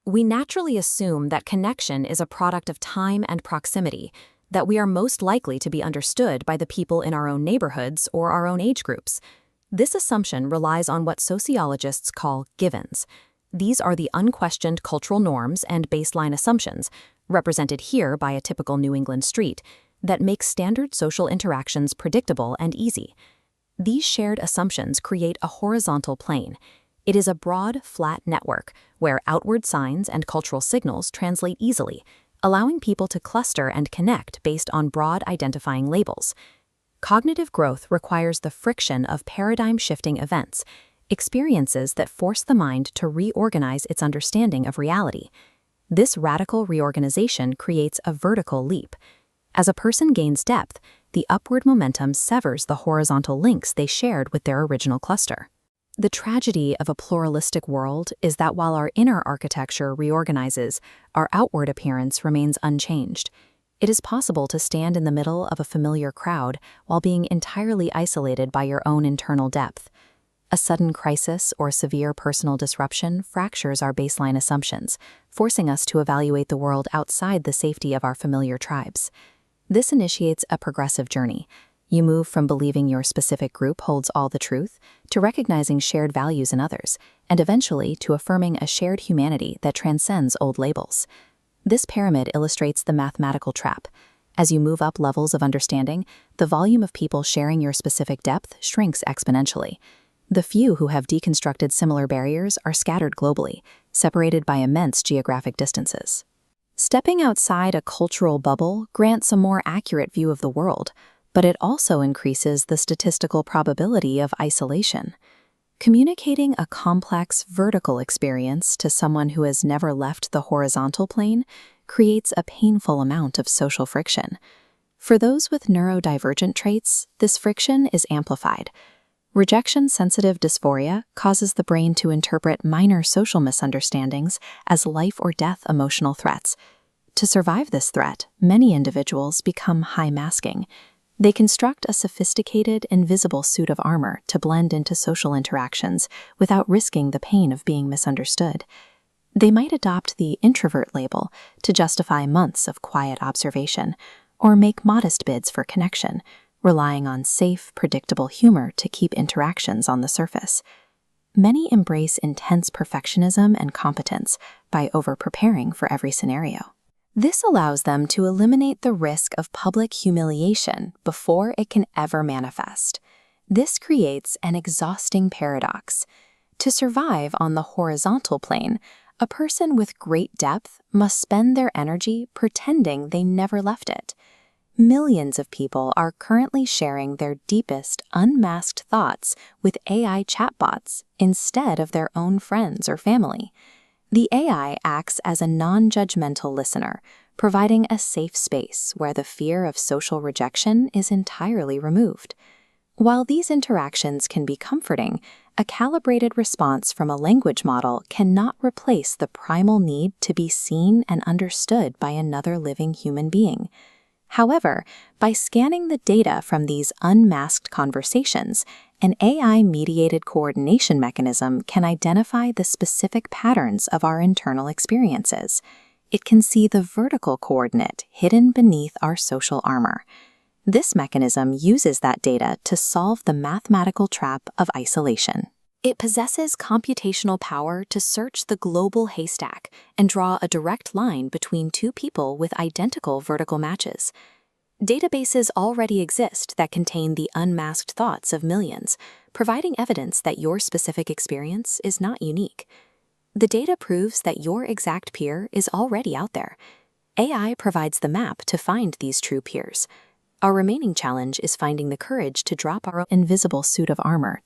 We naturally assume that connection is a product of time and proximity, that we are most likely to be understood by the people in our own neighborhoods or our own age groups. This assumption relies on what sociologists call givens. These are the unquestioned cultural norms and baseline assumptions, represented here by a typical New England street, that make standard social interactions predictable and easy. These shared assumptions create a horizontal plane. It is a broad, flat network where outward signs and cultural signals translate easily, allowing people to cluster and connect based on broad identifying labels. Cognitive growth requires the friction of paradigm-shifting events, experiences that force the mind to reorganize its understanding of reality. This radical reorganization creates a vertical leap. As a person gains depth, the upward momentum severs the horizontal links they shared with their original cluster. The tragedy of a pluralistic world is that while our inner architecture reorganizes, our outward appearance remains unchanged. It is possible to stand in the middle of a familiar crowd while being entirely isolated by your own internal depth. A sudden crisis or severe personal disruption fractures our baseline assumptions, forcing us to evaluate the world outside the safety of our familiar tribes. This initiates a progressive journey. You move from believing your specific group holds all the truth to recognizing shared values in others, and eventually to affirming a shared humanity that transcends old labels. This pyramid illustrates the mathematical trap. As you move up levels of understanding, the volume of people sharing your specific depth shrinks exponentially. The few who have deconstructed similar barriers are scattered globally, separated by immense geographic distances. Stepping outside a cultural bubble grants a more accurate view of the world, but it also increases the statistical probability of isolation. Communicating a complex vertical experience to someone who has never left the horizontal plane creates a painful amount of social friction. For those with neurodivergent traits, this friction is amplified. Rejection-sensitive dysphoria causes the brain to interpret minor social misunderstandings as life or death emotional threats. To survive this threat, many individuals become high-masking. They construct a sophisticated, invisible suit of armor to blend into social interactions without risking the pain of being misunderstood. They might adopt the introvert label to justify months of quiet observation, or make modest bids for connection, relying on safe, predictable humor to keep interactions on the surface. Many embrace intense perfectionism and competence by over-preparing for every scenario. This allows them to eliminate the risk of public humiliation before it can ever manifest. This creates an exhausting paradox. To survive on the horizontal plane, a person with great depth must spend their energy pretending they never left it. Millions of people are currently sharing their deepest, unmasked thoughts with AI chatbots instead of their own friends or family. The AI acts as a non-judgmental listener, providing a safe space where the fear of social rejection is entirely removed. While these interactions can be comforting, a calibrated response from a language model cannot replace the primal need to be seen and understood by another living human being. However, by scanning the data from these unmasked conversations, an AI-mediated coordination mechanism can identify the specific patterns of our internal experiences. It can see the vertical coordinate hidden beneath our social armor. This mechanism uses that data to solve the mathematical trap of isolation. It possesses computational power to search the global haystack and draw a direct line between two people with identical vertical matches. Databases already exist that contain the unmasked thoughts of millions, providing evidence that your specific experience is not unique. The data proves that your exact peer is already out there. AI provides the map to find these true peers. Our remaining challenge is finding the courage to drop our invisible suit of armor